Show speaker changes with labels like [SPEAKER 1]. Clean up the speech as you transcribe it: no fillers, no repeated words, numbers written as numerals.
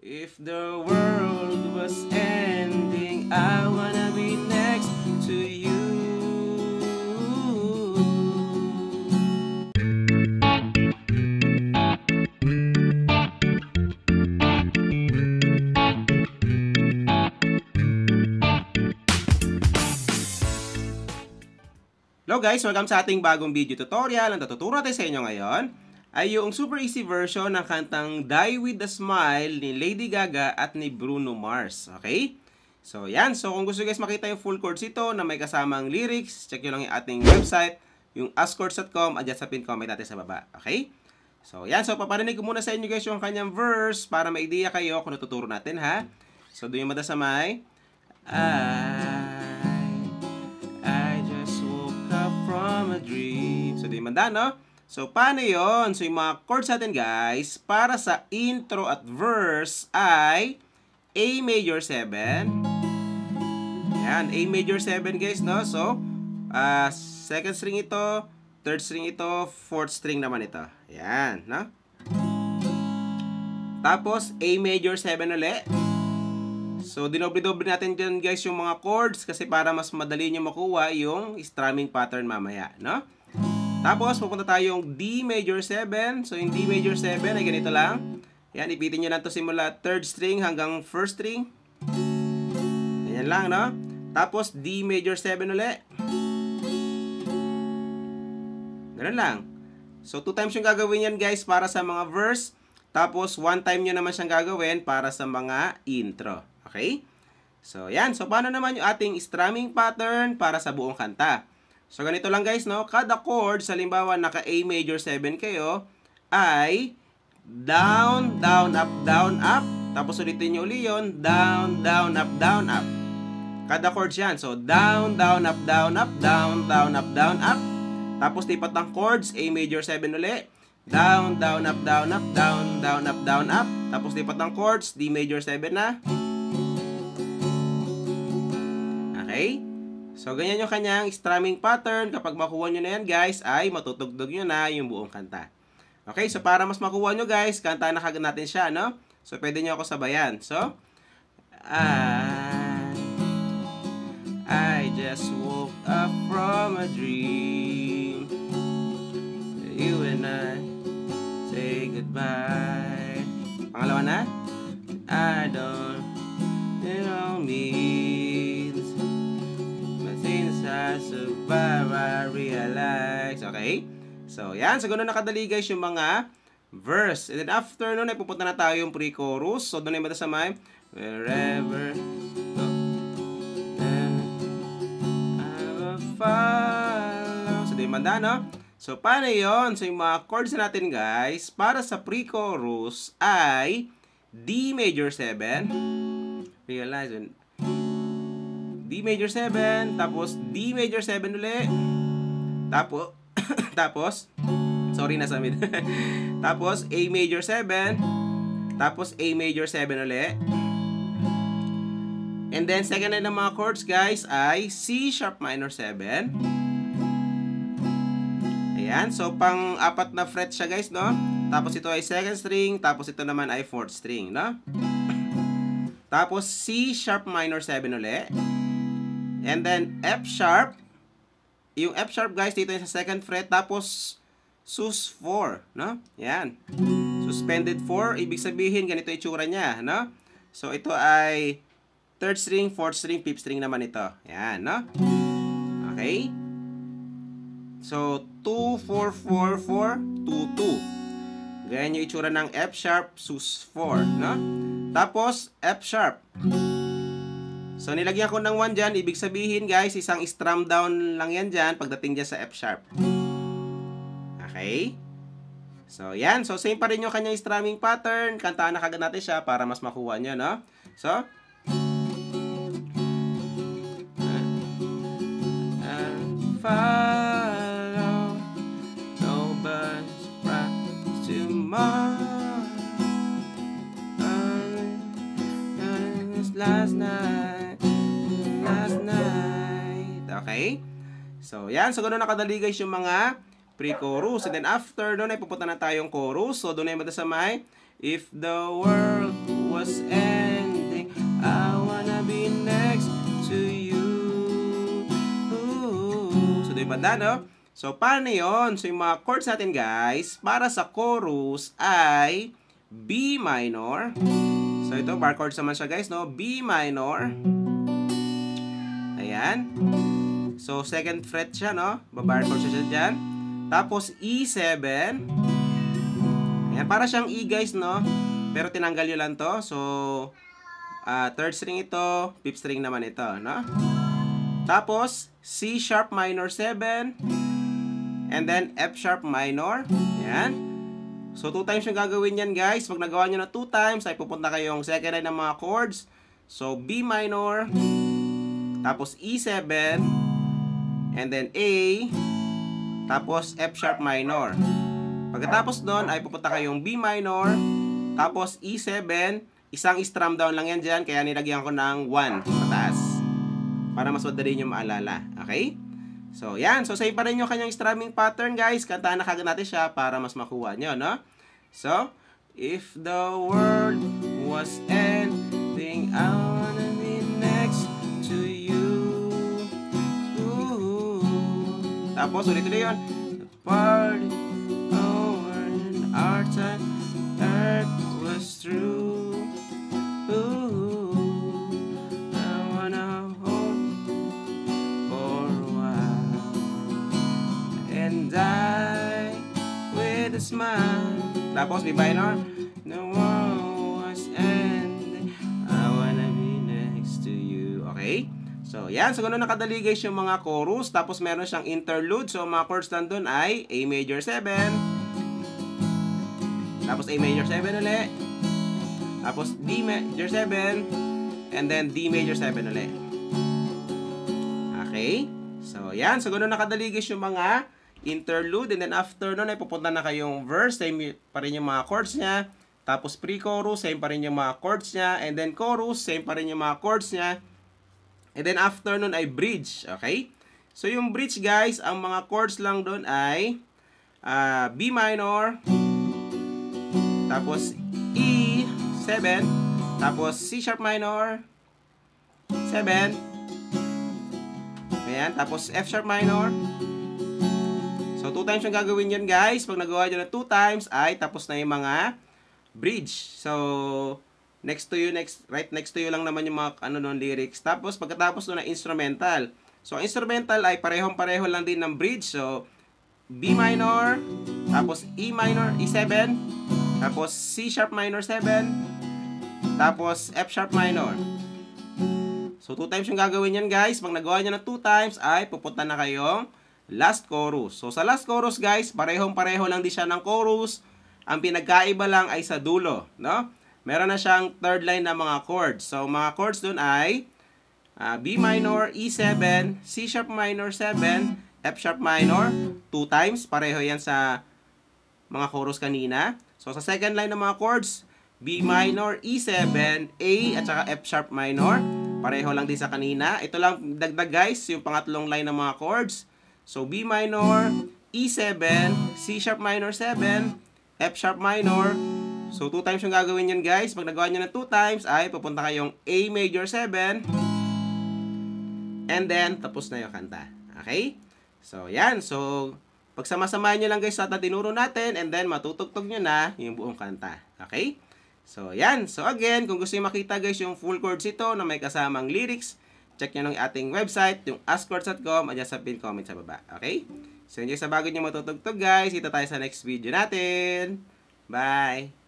[SPEAKER 1] If the world was ending, I wanna be next to you. Hello guys! Welcome sa ating bagong video tutorial. Ang tututuro natin sa inyo ngayon ay yung super easy version ng kantang Die With A Smile ni Lady Gaga at ni Bruno Mars. Okay? So yan. So kung gusto guys makita yung full chords ito na may kasamang lyrics, check nyo lang yung ating website, yung askchords.com, at sa pin comment natin sa baba. Okay? So yan. So paparinig ko muna sa inyo guys yung kanyang verse para ma-idea kayo kung natuturo natin ha. So doon yung madasamay. I just woke up from a dream. So, di manda, no? So, paano yon? So, yung mga chords natin, guys, para sa intro at verse ay A major 7. Yan, A major 7, guys, no? So, second string ito, third string ito, fourth string naman ito. Yan, no? Tapos, A major 7 ulit. So, dinoble-doble natin dyan guys yung mga chords kasi para mas madali nyo makuha yung strumming pattern mamaya, no? Tapos, pupunta tayong D major 7. So, yung D major 7 ay ganito lang. Yan, ipitin nyo lang to simula third string hanggang first string. Ganyan lang, no? Tapos, D major 7 ulit. Ganun lang. So, 2 times yung gagawin yan guys para sa mga verse. Tapos, 1 time nyo naman siyang gagawin para sa mga intro. Okay? So, yan. So, paano naman yung ating strumming pattern para sa buong kanta? So, ganito lang guys, no? Kada chord, halimbawa, naka A major 7 kayo, ay down, down, up, down, up. Tapos, ulitin nyo uli yun. Down, down, up, down, up. Kada chords yan. So, down, down, up, down, up, down, down, up, down, up. Tapos, lipat ng chords, A major 7 uli. Down, down, up, down, up, down, down, up, down, up. Tapos, lipat ng chords, D major 7 na. Okay? So, ganyan yung kanyang strumming pattern. Kapag makuha nyo na yan, guys, ay matutugtog nyo na yung buong kanta. Okay? So, para mas makuha nyo, guys, kantahan na kagad natin siya, no? So, pwede nyo ako sabayan. So, I just woke up from a dream. You and I say goodbye. Pangalawa na? I don't know means, but since I survive, I realize. Okay? So, yan. So, ganoon nakadali guys yung mga verse. And then after nun, ay pupunta na tayo yung pre-chorus. So, doon ay matasamay. Wherever go, I will follow. So, doon yung manda, no? So, paano yun? So, yung mga chords natin guys, para sa pre-chorus ay D major 7. Realize yun. D major 7, tapos D major 7 ulit. Tapos, sorry na sa mid. Tapos, A major 7. Tapos, A major 7 ulit. And then, second line ng mga chords guys ay C sharp minor 7. Ayan. So, pang-apat na fret siya guys, no? Tapos, ito ay second string. Tapos, ito naman ay fourth string, no? Tapos, C sharp minor 7 ulit. And then, F sharp. Yung F sharp guys, dito yung sa second fret. Tapos, sus 4, no? Yan. Suspended 4. Ibig sabihin, ganito itsura niya, no? So, ito ay third string, fourth string, fifth string naman ito. Yan, no? Okay? So, 2, 4, 4, 4, 2, 2. Ganyan yung itsura ng F sharp, sus 4, no? Tapos, F sharp. So, nilagyan ko ng 1 dyan. Ibig sabihin, guys, isang strum down lang yan dyan pagdating dyan sa F sharp. Okay? So, yan. So, same pa rin yung kanyang strumming pattern. Kantaan na kagad natin siya para mas makuha nyo, no? So, follow nobody's promise tomorrow. Last night. Okay? So, yan. So, ganoon nakadali guys yung mga pre-chorus. And then, after doon ay pupunta na tayong chorus. So, doon ay madasamay. If the world was ending, I wanna be next to you. So, di ba na, no? So, paano yun? So, yung mga chords natin, guys, para sa chorus ay B minor. So, ito, bar chords naman siya, guys, no? B minor. Ayan. So, second fret siya, no? Babar chord siya dyan. Tapos, E7. Ayan, para siyang E, guys, no? Pero tinanggal nyo lang to. So, third string ito, fifth string naman ito, no? Tapos, C sharp minor 7. And then, F sharp minor. Ayan. So, 2 times yung gagawin yan, guys. Pag nagawa nyo na 2 times, ay pupunta kayong second line ng mga chords. So, B minor. Tapos, E7. And then, A. Tapos, F sharp minor. Pagkatapos doon, ay pupunta kayong B minor. Tapos, E7. Isang strum down lang yan dyan. Kaya nilagyan ko ng 1 pataas. Para mas madali nyo maalala. Okay? So, yan. So, same pa rin yung kanyang strumming pattern, guys. Kantahan na kagad natin siya para mas makuha nyo, no? So, if the world was ending, I wanna be next to you. Ooh. Tapos, ulit-ulit yun. The party over in our time, earth was through. Ooh. I wanna hold for a while and die with a smile. Tapos, B minor. The world was ending, I wanna be next to you. Okay? So, yan. So, ganun nakadali, guys, yung mga chorus. Tapos, meron siyang interlude. So, mga chords nandun ay A major 7. Tapos, A major 7 ulit. Tapos, D major 7. And then, D major 7 ulit. Okay? So, yan. So, ganun nakadali, guys, yung mga interlude. And then, after nun, ay pupunta na kayong verse. Same pa rin yung mga chords niya. Tapos, pre-chorus, same pa rin yung mga chords niya. And then, chorus, same pa rin yung mga chords niya. And then, after nun ay bridge. Okay? So, yung bridge, guys, ang mga chords lang doon ay B minor. Tapos, E7. Tapos, C sharp minor. 7. Ayan. Tapos, F sharp minor. So, 2 times yung gagawin yun, guys. Pag nagawa nyo na 2 times, ay tapos na yung mga bridge. So, next to you, right next to you lang naman yung mga lyrics. Tapos, pagkatapos na instrumental. So, ang instrumental ay parehong-pareho lang din ng bridge. So, B minor, tapos E minor, E7, tapos C sharp minor 7, tapos F sharp minor. So, 2 times yung gagawin yan, guys. Pag nagawa nyo na 2 times, ay pupunta na kayong last chorus. So, sa last chorus, guys, parehong-pareho lang din siya ng chorus. Ang pinagkaiba lang ay sa dulo, no? Meron na siyang third line na mga chords. So, mga chords dun ay B minor, E7, C sharp minor 7, F sharp minor, 2 times. Pareho yan sa mga chorus kanina. So, sa second line ng mga chords, B minor, E7, A, at saka F sharp minor. Pareho lang din sa kanina. Ito lang dagdag, guys, yung pangatlong line ng mga chords. So, B minor, E7, C sharp minor 7, F sharp minor. So, 2 times yung gagawin yan, guys. Pag nagawa nyo na 2 times, ay pupunta kayong A major 7. And then, tapos na yung kanta. Okay? So, yan. So, pagsama-samahin nyo lang, guys, sa tinuro natin. And then, matutugtog nyo na yung buong kanta. Okay? So, yan. So, again, kung gusto nyo makita, guys, yung full chords ito na may kasamang lyrics, check nyo ng ating website, yung askchords.com, at sa pin comment sa baba. Okay? So, yun sa bago nyo matutugtog, guys. Kita tayo sa next video natin. Bye!